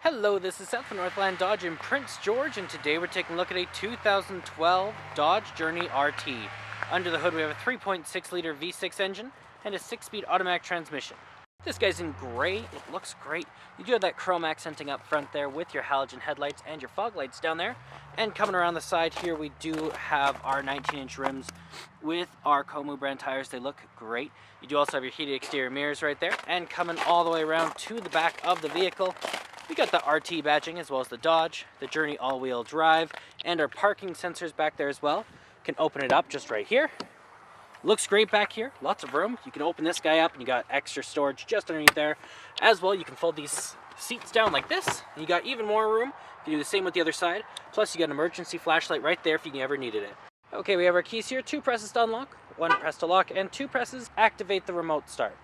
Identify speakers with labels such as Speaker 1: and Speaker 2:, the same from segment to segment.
Speaker 1: Hello, this is Seth from Northland Dodge in Prince George, and today we're taking a look at a 2012 Dodge Journey RT. Under the hood we have a 3.6 liter V6 engine and a 6-speed automatic transmission. This guy's in gray, it looks great. You do have that chrome accenting up front there with your halogen headlights and your fog lights down there. And coming around the side here we do have our 19-inch rims with our Komu brand tires. They look great. You do also have your heated exterior mirrors right there. And coming all the way around to the back of the vehicle, we got the RT badging as well as the Dodge, the Journey all-wheel drive, and our parking sensors back there as well. Can open it up just right here. Looks great back here, lots of room. You can open this guy up and you got extra storage just underneath there. As well, you can fold these seats down like this, and you got even more room. You can do the same with the other side. Plus you got an emergency flashlight right there if you ever needed it. Okay, we have our keys here, 2 presses to unlock, 1 press to lock, and 2 presses activate the remote start.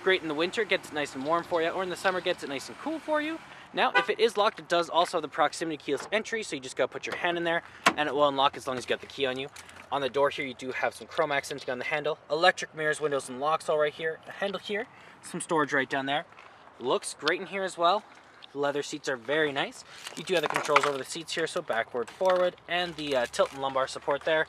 Speaker 1: Great in the winter, gets it nice and warm for you, or in the summer gets it nice and cool for you. Now, if it is locked, it does also have the proximity keyless entry, so you just gotta put your hand in there and it will unlock as long as you got the key on you. On the door here, you do have some chrome accenting on the handle, electric mirrors, windows, and locks all right here. A handle here, some storage right down there. Looks great in here as well. The leather seats are very nice. You do have the controls over the seats here, so backward, forward, and the tilt and lumbar support there.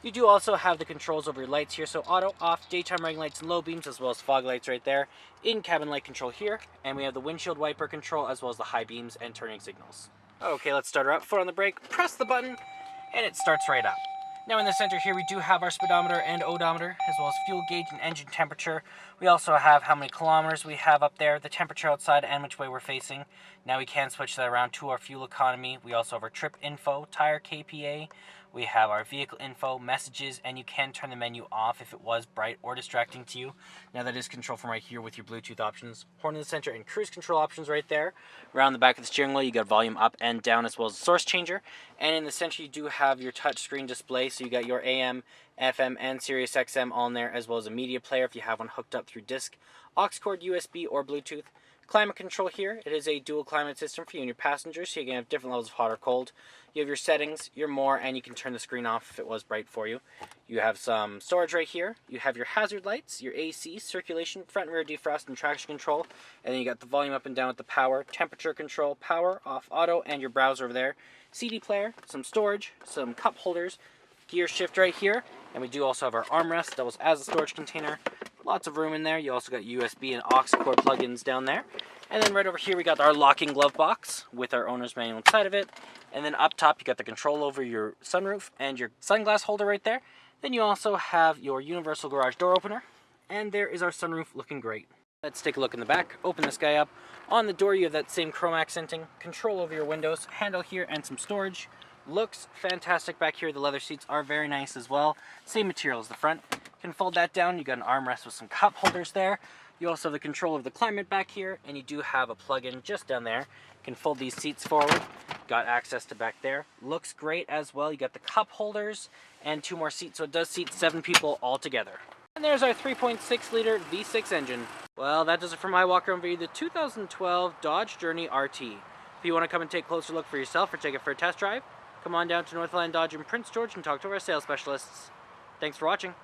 Speaker 1: You do also have the controls over your lights here, so auto, off, daytime running lights and low beams, as well as fog lights right there. In-cabin light control here, and we have the windshield wiper control, as well as the high beams and turning signals. Okay, let's start her up. Foot on the brake, press the button, and it starts right up. Now in the center here, we do have our speedometer and odometer, as well as fuel gauge and engine temperature. We also have how many kilometers we have up there, the temperature outside, and which way we're facing. Now we can switch that around to our fuel economy. We also have our trip info, tire KPA. We have our vehicle info, messages, and you can turn the menu off if it was bright or distracting to you. Now that is control from right here with your Bluetooth options. Horn in the center and cruise control options right there. Around the back of the steering wheel, you got volume up and down, as well as the source changer. And in the center, you do have your touch screen display, so you got your AM, FM, and Sirius XM all in there, as well as a media player if you have one hooked up through disc, aux cord, USB, or Bluetooth. Climate control here. It is a dual climate system for you and your passengers, so you can have different levels of hot or cold. You have your settings, your more, and you can turn the screen off if it was bright for you. You have some storage right here. You have your hazard lights, your AC, circulation, front and rear defrost, and traction control. And then you got the volume up and down with the power, temperature control, power, off, auto, and your browser over there. CD player, some storage, some cup holders, gear shift right here. And we do also have our armrest, doubles as a storage container. Lots of room in there. You also got USB and aux cord plugins down there. And then right over here we got our locking glove box with our owner's manual inside of it. And then up top you got the control over your sunroof and your sunglass holder right there. Then you also have your universal garage door opener. And there is our sunroof looking great. Let's take a look in the back. Open this guy up. On the door you have that same chrome accenting, control over your windows, handle here, and some storage. Looks fantastic back here. The leather seats are very nice as well. Same material as the front. Can fold that down. You got an armrest with some cup holders there. You also have the control of the climate back here, and you do have a plug-in just down there. You can fold these seats forward. Got access to back there. Looks great as well. You got the cup holders and 2 more seats, so it does seat 7 people all together. And there's our 3.6 liter V6 engine. Well, that does it for my walk around video, the 2012 Dodge Journey RT. If you want to come and take a closer look for yourself or take it for a test drive, come on down to Northland Dodge in Prince George and talk to our sales specialists. Thanks for watching.